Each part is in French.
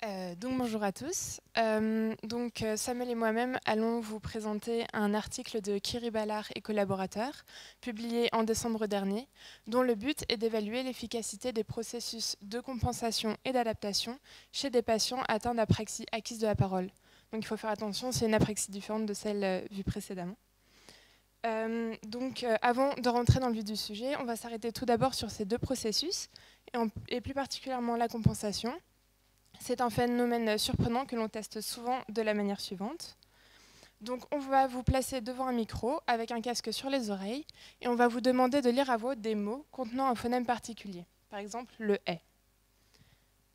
Donc bonjour à tous. Samuel et moi-même allons vous présenter un article de Kiri Ballard et collaborateurs, publié en décembre dernier, dont le but est d'évaluer l'efficacité des processus de compensation et d'adaptation chez des patients atteints d'apraxie acquise de la parole. Donc il faut faire attention, c'est une apraxie différente de celle vue précédemment. Avant de rentrer dans le vif du sujet, on va s'arrêter tout d'abord sur ces deux processus, et plus particulièrement la compensation. C'est un phénomène surprenant que l'on teste souvent de la manière suivante. Donc on va vous placer devant un micro avec un casque sur les oreilles et on va vous demander de lire à voix haute des mots contenant un phonème particulier, par exemple le « est ».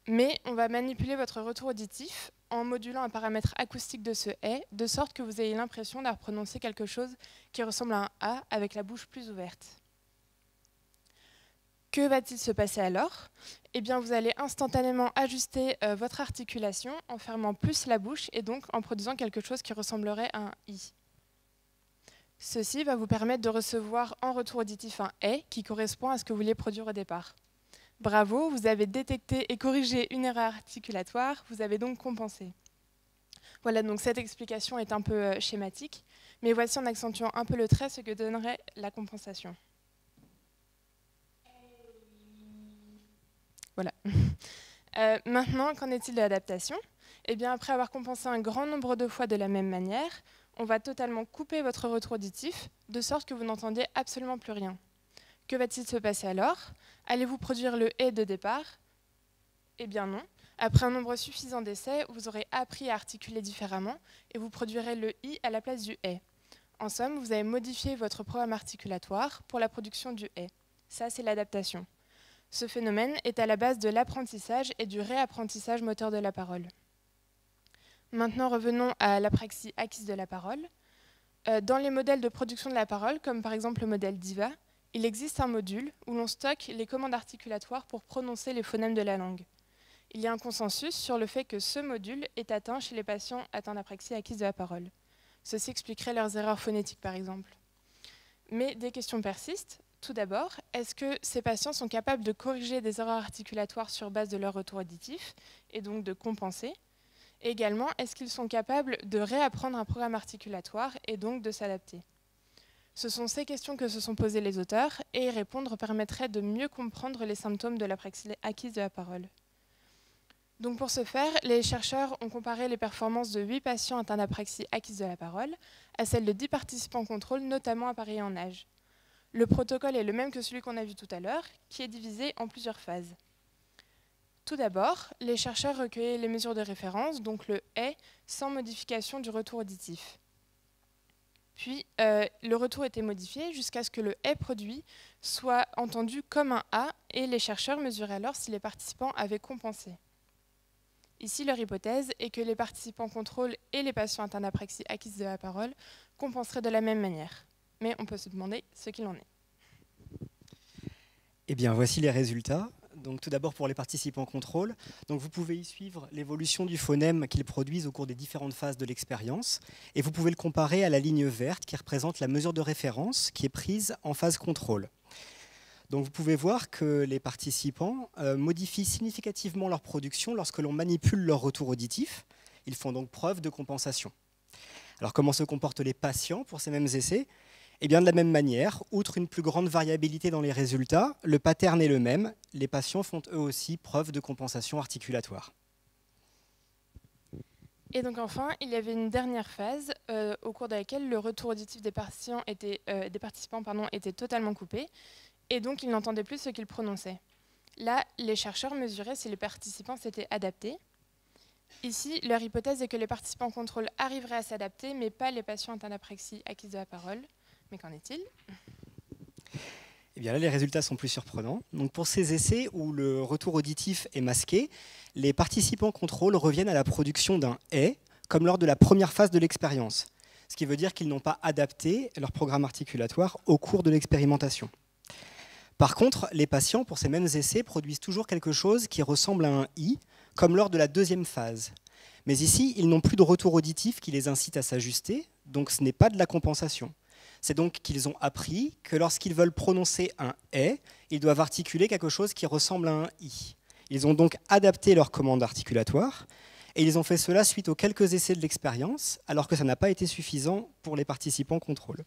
Mais on va manipuler votre retour auditif en modulant un paramètre acoustique de ce « est », de sorte que vous ayez l'impression d'avoir prononcé quelque chose qui ressemble à un « a » avec la bouche plus ouverte. Que va-t-il se passer alors? Eh bien, vous allez instantanément ajuster votre articulation en fermant plus la bouche et donc en produisant quelque chose qui ressemblerait à un « i ». Ceci va vous permettre de recevoir en retour auditif un « est » qui correspond à ce que vous vouliez produire au départ. Bravo, vous avez détecté et corrigé une erreur articulatoire, vous avez donc compensé. Voilà, donc cette explication est un peu schématique, mais voici en accentuant un peu le trait ce que donnerait la compensation. Voilà. Maintenant, qu'en est-il de l'adaptation? Eh bien, après avoir compensé un grand nombre de fois de la même manière, on va totalement couper votre retour auditif, de sorte que vous n'entendiez absolument plus rien. Que va-t-il se passer alors? Allez-vous produire le « et » de départ? Eh bien non. Après un nombre suffisant d'essais, vous aurez appris à articuler différemment et vous produirez le « i » à la place du « est ». En somme, vous avez modifié votre programme articulatoire pour la production du « est ». Ça, c'est l'adaptation. Ce phénomène est à la base de l'apprentissage et du réapprentissage moteur de la parole. Maintenant, revenons à l'apraxie acquise de la parole. Dans les modèles de production de la parole, comme par exemple le modèle DIVA, il existe un module où l'on stocke les commandes articulatoires pour prononcer les phonèmes de la langue. Il y a un consensus sur le fait que ce module est atteint chez les patients atteints d'apraxie acquise de la parole. Ceci expliquerait leurs erreurs phonétiques, par exemple. Mais des questions persistent. Tout d'abord, est-ce que ces patients sont capables de corriger des erreurs articulatoires sur base de leur retour auditif et donc de compenser? Et également, est-ce qu'ils sont capables de réapprendre un programme articulatoire et donc de s'adapter? Ce sont ces questions que se sont posées les auteurs et y répondre permettrait de mieux comprendre les symptômes de l'apraxie acquise de la parole. Donc pour ce faire, les chercheurs ont comparé les performances de 8 patients atteints d'apraxie acquise de la parole à celles de 10 participants contrôle, notamment appareillés en âge. Le protocole est le même que celui qu'on a vu tout à l'heure, qui est divisé en plusieurs phases. Tout d'abord, les chercheurs recueillaient les mesures de référence, donc le « est », sans modification du retour auditif. Puis, le retour était modifié jusqu'à ce que le « est » produit soit entendu comme un « a », et les chercheurs mesuraient alors si les participants avaient compensé. Ici, leur hypothèse est que les participants contrôle et les patients atteints d'apraxie acquise de la parole compenseraient de la même manière. Mais on peut se demander ce qu'il en est. Eh bien, voici les résultats. Donc, tout d'abord pour les participants contrôle. Donc, vous pouvez y suivre l'évolution du phonème qu'ils produisent au cours des différentes phases de l'expérience. Et vous pouvez le comparer à la ligne verte qui représente la mesure de référence qui est prise en phase contrôle. Donc, vous pouvez voir que les participants modifient significativement leur production lorsque l'on manipule leur retour auditif. Ils font donc preuve de compensation. Alors, comment se comportent les patients pour ces mêmes essais? Eh bien, de la même manière, outre une plus grande variabilité dans les résultats, le pattern est le même. Les patients font eux aussi preuve de compensation articulatoire. Et donc enfin, il y avait une dernière phase au cours de laquelle le retour auditif des participants était totalement coupé et donc ils n'entendaient plus ce qu'ils prononçaient. Là, les chercheurs mesuraient si les participants s'étaient adaptés. Ici, leur hypothèse est que les participants contrôle arriveraient à s'adapter, mais pas les patients atteints d'apraxie acquise de la parole. Mais qu'en est-il? Eh bien là, les résultats sont plus surprenants. Donc pour ces essais où le retour auditif est masqué, les participants contrôle reviennent à la production d'un « est », comme lors de la première phase de l'expérience. Ce qui veut dire qu'ils n'ont pas adapté leur programme articulatoire au cours de l'expérimentation. Par contre, les patients, pour ces mêmes essais, produisent toujours quelque chose qui ressemble à un « i », comme lors de la deuxième phase. Mais ici, ils n'ont plus de retour auditif qui les incite à s'ajuster, donc ce n'est pas de la compensation. C'est donc qu'ils ont appris que lorsqu'ils veulent prononcer un « est », ils doivent articuler quelque chose qui ressemble à un « i ». Ils ont donc adapté leur commande articulatoire et ils ont fait cela suite aux quelques essais de l'expérience, alors que ça n'a pas été suffisant pour les participants contrôle.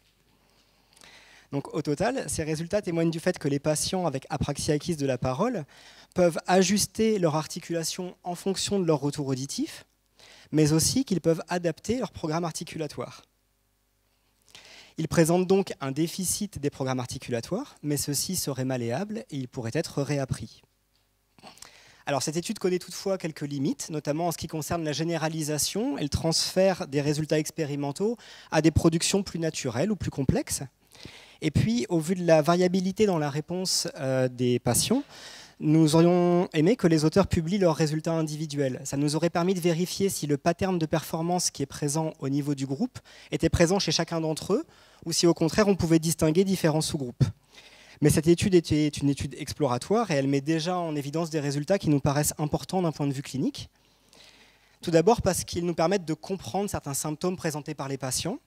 Donc, au total, ces résultats témoignent du fait que les patients avec apraxie acquise de la parole peuvent ajuster leur articulation en fonction de leur retour auditif, mais aussi qu'ils peuvent adapter leur programme articulatoire. Ils présentent donc un déficit des programmes articulatoires, mais ceux-ci seraient malléables et ils pourraient être réappris. Alors, cette étude connaît toutefois quelques limites, notamment en ce qui concerne la généralisation et le transfert des résultats expérimentaux à des productions plus naturelles ou plus complexes. Et puis, au vu de la variabilité dans la réponse des patients, nous aurions aimé que les auteurs publient leurs résultats individuels. Ça nous aurait permis de vérifier si le pattern de performance qui est présent au niveau du groupe était présent chez chacun d'entre eux, ou si au contraire on pouvait distinguer différents sous-groupes. Mais cette étude était une étude exploratoire et elle met déjà en évidence des résultats qui nous paraissent importants d'un point de vue clinique. Tout d'abord parce qu'ils nous permettent de comprendre certains symptômes présentés par les patients,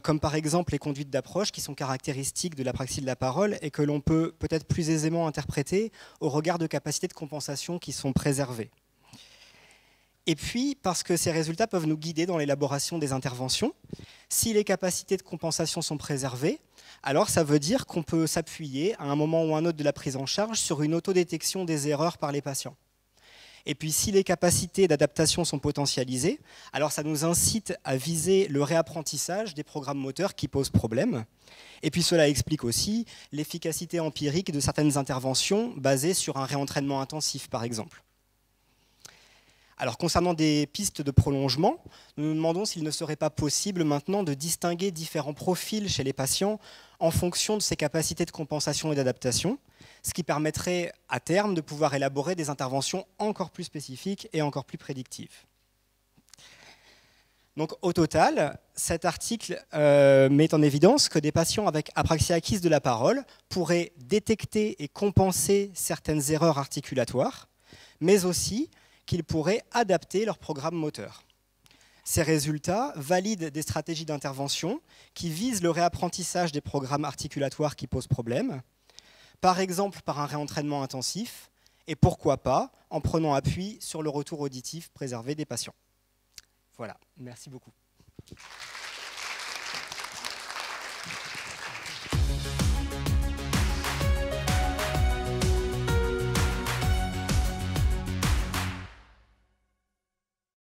comme par exemple les conduites d'approche qui sont caractéristiques de l'apraxie de la parole et que l'on peut peut-être plus aisément interpréter au regard de capacités de compensation qui sont préservées. Et puis, parce que ces résultats peuvent nous guider dans l'élaboration des interventions. Si les capacités de compensation sont préservées, alors ça veut dire qu'on peut s'appuyer à un moment ou à un autre de la prise en charge sur une autodétection des erreurs par les patients. Et puis, si les capacités d'adaptation sont potentialisées, alors ça nous incite à viser le réapprentissage des programmes moteurs qui posent problème. Et puis, cela explique aussi l'efficacité empirique de certaines interventions basées sur un réentraînement intensif, par exemple. Alors, concernant des pistes de prolongement, nous nous demandons s'il ne serait pas possible maintenant de distinguer différents profils chez les patients en fonction de ses capacités de compensation et d'adaptation, ce qui permettrait à terme de pouvoir élaborer des interventions encore plus spécifiques et encore plus prédictives. Donc, au total, cet article met en évidence que des patients avec apraxie acquise de la parole pourraient détecter et compenser certaines erreurs articulatoires, mais aussi qu'ils pourraient adapter leur programme moteur. Ces résultats valident des stratégies d'intervention qui visent le réapprentissage des programmes articulatoires qui posent problème, par exemple par un réentraînement intensif, et pourquoi pas en prenant appui sur le retour auditif préservé des patients. Voilà, merci beaucoup.